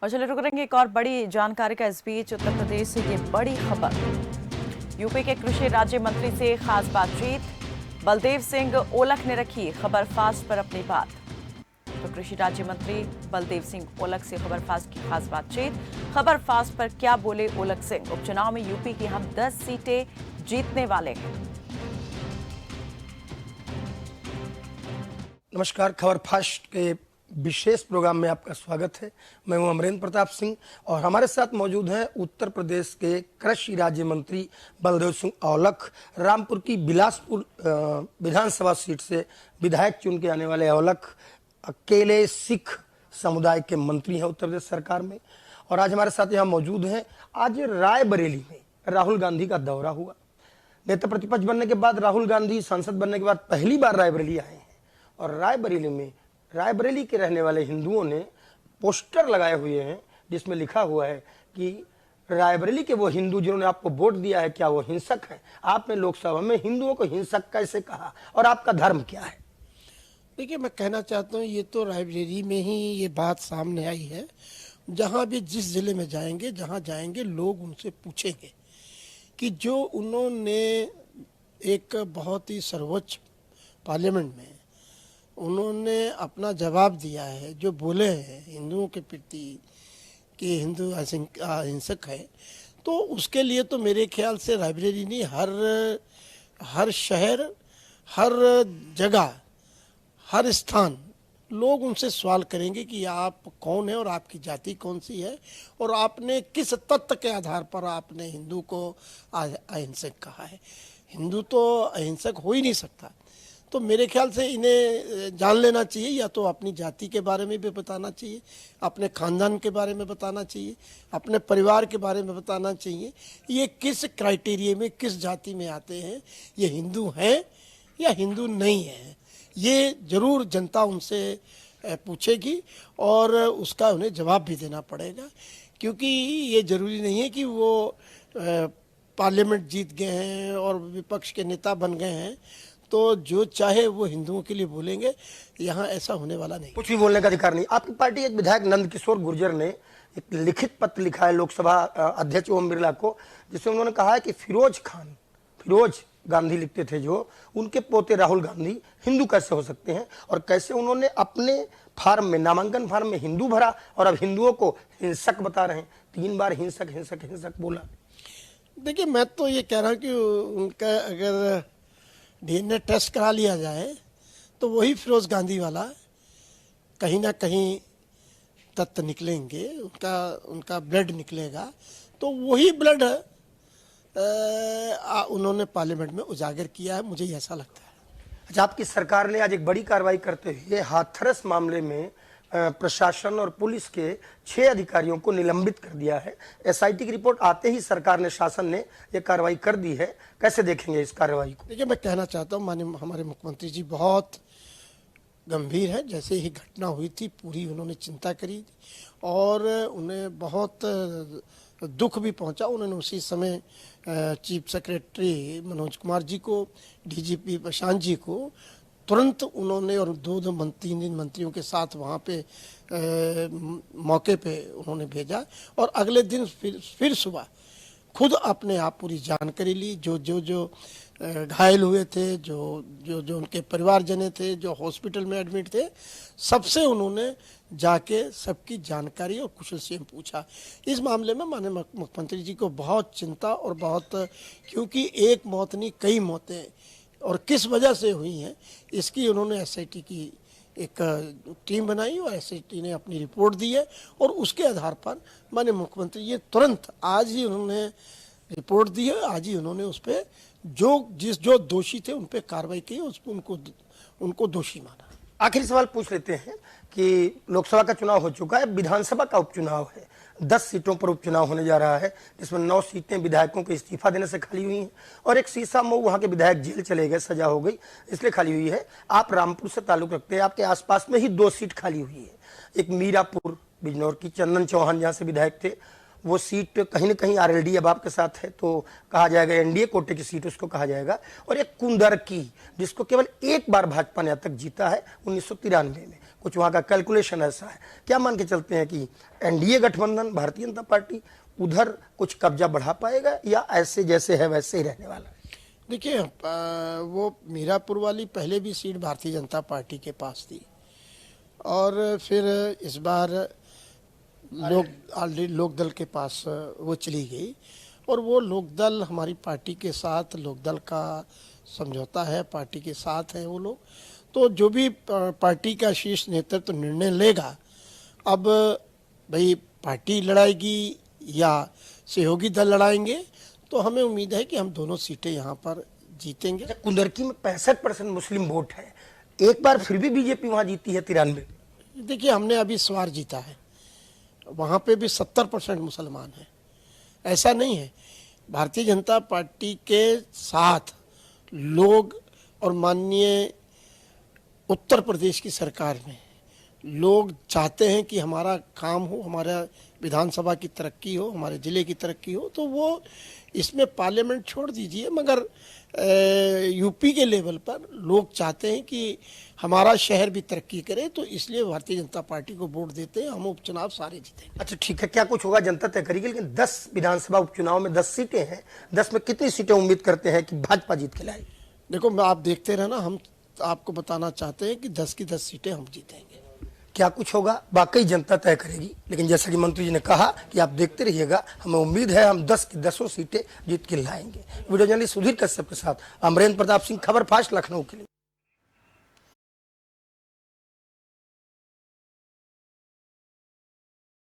और चलिए रुक रहेंगे एक और बड़ी जानकारी का। इस बीच उत्तर प्रदेश से ये बड़ी खबर, यूपी के कृषि राज्य मंत्री से खास बातचीत। बलदेव सिंह ओलख ने रखी खबर फास्ट पर अपनी बात। तो कृषि राज्य मंत्री बलदेव सिंह ओलख से खबर फास्ट की खास बातचीत। खबर फास्ट पर क्या बोले ओलख सिंह? उपचुनाव में यूपी की हम 10 सीटें जीतने वाले हैं। नमस्कार, खबर फास्ट के विशेष प्रोग्राम में आपका स्वागत है। मैं हूं अमरेंद्र प्रताप सिंह और हमारे साथ मौजूद हैं उत्तर प्रदेश के कृषि राज्य मंत्री बलदेव सिंह औलख। रामपुर की बिलासपुर विधानसभा सीट से विधायक चुन के आने वाले औलख अकेले सिख समुदाय के मंत्री हैं उत्तर प्रदेश सरकार में, और आज हमारे साथ यहाँ मौजूद हैं। आज रायबरेली में राहुल गांधी का दौरा हुआ। नेता प्रतिपक्ष बनने के बाद राहुल गांधी सांसद बनने के बाद पहली बार रायबरेली आए हैं, और रायबरेली के रहने वाले हिंदुओं ने पोस्टर लगाए हुए हैं जिसमें लिखा हुआ है कि रायबरेली के वो हिंदू जिन्होंने आपको वोट दिया है, क्या वो हिंसक हैं? आपने लोकसभा में हिंदुओं को हिंसक कैसे कहा, और आपका धर्म क्या है? देखिए, मैं कहना चाहता हूँ, ये तो रायबरेली में ही ये बात सामने आई है। जहाँ भी जिस जिले में जाएंगे, जहाँ जाएंगे, लोग उनसे पूछेंगे कि जो उन्होंने एक बहुत ही सर्वोच्च पार्लियामेंट में उन्होंने अपना जवाब दिया है, जो बोले हैं हिंदुओं के प्रति कि हिंदू हिंसक है, तो उसके लिए तो मेरे ख्याल से रायबरेली नहीं, हर शहर, हर जगह, हर स्थान लोग उनसे सवाल करेंगे कि आप कौन है और आपकी जाति कौन सी है, और आपने किस तथ्य के आधार पर आपने हिंदू को अहिंसक कहा है। हिंदू तो अहिंसक हो ही नहीं सकता। तो मेरे ख्याल से इन्हें जान लेना चाहिए, या तो अपनी जाति के बारे में भी बताना चाहिए, अपने खानदान के बारे में बताना चाहिए, अपने परिवार के बारे में बताना चाहिए, ये किस क्राइटेरिया में, किस जाति में आते हैं, ये हिंदू हैं या हिंदू नहीं हैं। ये जरूर जनता उनसे पूछेगी और उसका उन्हें जवाब भी देना पड़ेगा, क्योंकि ये जरूरी नहीं है कि वो पार्लियामेंट जीत गए हैं और विपक्ष के नेता बन गए हैं तो जो चाहे वो हिंदुओं के लिए बोलेंगे। यहाँ ऐसा होने वाला नहीं, कुछ भी बोलने का अधिकार नहीं। आपकी पार्टी एक विधायक नंद किशोर गुर्जर ने एक लिखित पत्र लिखा है लोकसभा अध्यक्ष ओम बिरला को, जिसमें उन्होंने कहा है कि फिरोज गांधी लिखते थे जो, उनके पोते राहुल गांधी हिंदू कैसे हो सकते हैं, और कैसे उन्होंने अपने फार्म में, नामांकन फार्म में हिंदू भरा और अब हिंदुओं को हिंसक बता रहे हैं। 3 बार हिंसक हिंसक हिंसक बोला। देखिए, मैं तो ये कह रहा हूँ कि उनका अगर DNA टेस्ट करा लिया जाए तो वही फिरोज गांधी वाला कहीं ना कहीं तथ्य निकलेंगे, उनका ब्लड निकलेगा, तो वही ब्लड उन्होंने पार्लियामेंट में उजागर किया है, मुझे ऐसा लगता है। अच्छा, आपकी सरकार ने आज एक बड़ी कार्रवाई करते हुए हाथरस मामले में प्रशासन और पुलिस के 6 अधिकारियों को निलंबित कर दिया है। SIT की रिपोर्ट आते ही सरकार ने, शासन ने यह कार्रवाई कर दी है। कैसे देखेंगे इस कार्रवाई को? देखिए, मैं कहना चाहता हूँ, माननीय हमारे मुख्यमंत्री जी बहुत गंभीर है। जैसे ही घटना हुई थी पूरी उन्होंने चिंता करी और उन्हें बहुत दुख भी पहुंचा। उन्होंने उसी समय चीफ सेक्रेटरी मनोज कुमार जी को, DGP प्रशांत जी को तुरंत उन्होंने, और 2-3 मंत्रियों के साथ वहाँ पे मौके पे उन्होंने भेजा, और अगले दिन फिर सुबह खुद अपने आप पूरी जानकारी ली। जो घायल हुए थे, जो उनके परिवारजन थे, जो हॉस्पिटल में एडमिट थे, सबसे उन्होंने जाके सबकी जानकारी और कुशल क्षेम पूछा। इस मामले में माननीय मुख्यमंत्री जी को बहुत चिंता और बहुत, क्योंकि एक मौत नहीं कई मौतें और किस वजह से हुई हैं, इसकी उन्होंने SIT की एक टीम बनाई और SIT ने अपनी रिपोर्ट दी है, और उसके आधार पर माननीय मुख्यमंत्री ये तुरंत आज ही उन्होंने रिपोर्ट दी है, आज ही उन्होंने उस पर जो दोषी थे उन पर कार्रवाई की, उनको दोषी माना। आखिरी सवाल पूछ लेते हैं कि लोकसभा का चुनाव हो चुका है, विधानसभा का उपचुनाव है। 10 सीटों पर उपचुनाव होने जा रहा है, जिसमें 9 सीटें विधायकों के इस्तीफा देने से खाली हुई हैं, और एक सीसा मऊ, वहां के विधायक जेल चले गए, सजा हो गई, इसलिए खाली हुई है। आप रामपुर से ताल्लुक रखते हैं, आपके आसपास में ही 2 सीट खाली हुई है। एक मीरापुर बिजनौर की चंदन चौहान जहां से विधायक थे, वो सीट कहीं ना कहीं RLD अब आपके साथ है, तो कहा जाएगा NDA कोटे की सीट उसको कहा जाएगा। और एक कुंदर की, जिसको केवल एक बार भाजपा ने अब तक जीता है 1993 में। कुछ वहाँ का कैलकुलेशन ऐसा है। क्या मान के चलते हैं कि एनडीए गठबंधन भारतीय जनता पार्टी उधर कुछ कब्जा बढ़ा पाएगा या ऐसे जैसे है वैसे ही रहने वाला है? देखिए, वो मीरापुर वाली पहले भी सीट भारतीय जनता पार्टी के पास थी और फिर इस बार ऑलरेडी लोकदल के पास वो चली गई और वो लोकदल हमारी पार्टी के साथ, लोकदल का समझौता है, पार्टी के साथ है वो लोग। तो जो भी पार्टी का शीर्ष नेतृत्व निर्णय लेगा, अब भाई पार्टी लड़ाएगी या सहयोगी दल लड़ाएंगे, तो हमें उम्मीद है कि हम दोनों सीटें यहाँ पर जीतेंगे। कुंदरकी में 65% मुस्लिम वोट है, एक बार फिर भी बीजेपी वहाँ जीती है 93। देखिए, हमने अभी स्वार जीता है, वहाँ पे भी 70% मुसलमान हैं। ऐसा नहीं है, भारतीय जनता पार्टी के साथ लोग और माननीय उत्तर प्रदेश की सरकार में लोग चाहते हैं कि हमारा काम हो, हमारा विधानसभा की तरक्की हो, हमारे ज़िले की तरक्की हो। तो वो इसमें पार्लियामेंट छोड़ दीजिए, मगर यूपी के लेवल पर लोग चाहते हैं कि हमारा शहर भी तरक्की करे, तो इसलिए भारतीय जनता पार्टी को वोट देते हैं। हम उपचुनाव सारे जीतेंगे। अच्छा ठीक है, क्या कुछ होगा जनता तय करेगी, लेकिन 10 विधानसभा उपचुनाव में 10 सीटें हैं, 10 में कितनी सीटें उम्मीद करते हैं कि भाजपा जीत के लाएगी? देखो, आप देखते रहना, हम आपको बताना चाहते हैं कि 10 की 10 सीटें हम जीतेंगे। क्या कुछ होगा वाकई जनता तय करेगी, लेकिन जैसा कि मंत्री जी ने कहा कि आप देखते रहिएगा, हमें उम्मीद है हम 10 की 10 सीटें जीत के लाएंगे। वीडियो जर्नलिस्ट सुधीर कश्यप के साथ अमरेंद्र प्रताप सिंह, खबर फास्ट, लखनऊ के लिए।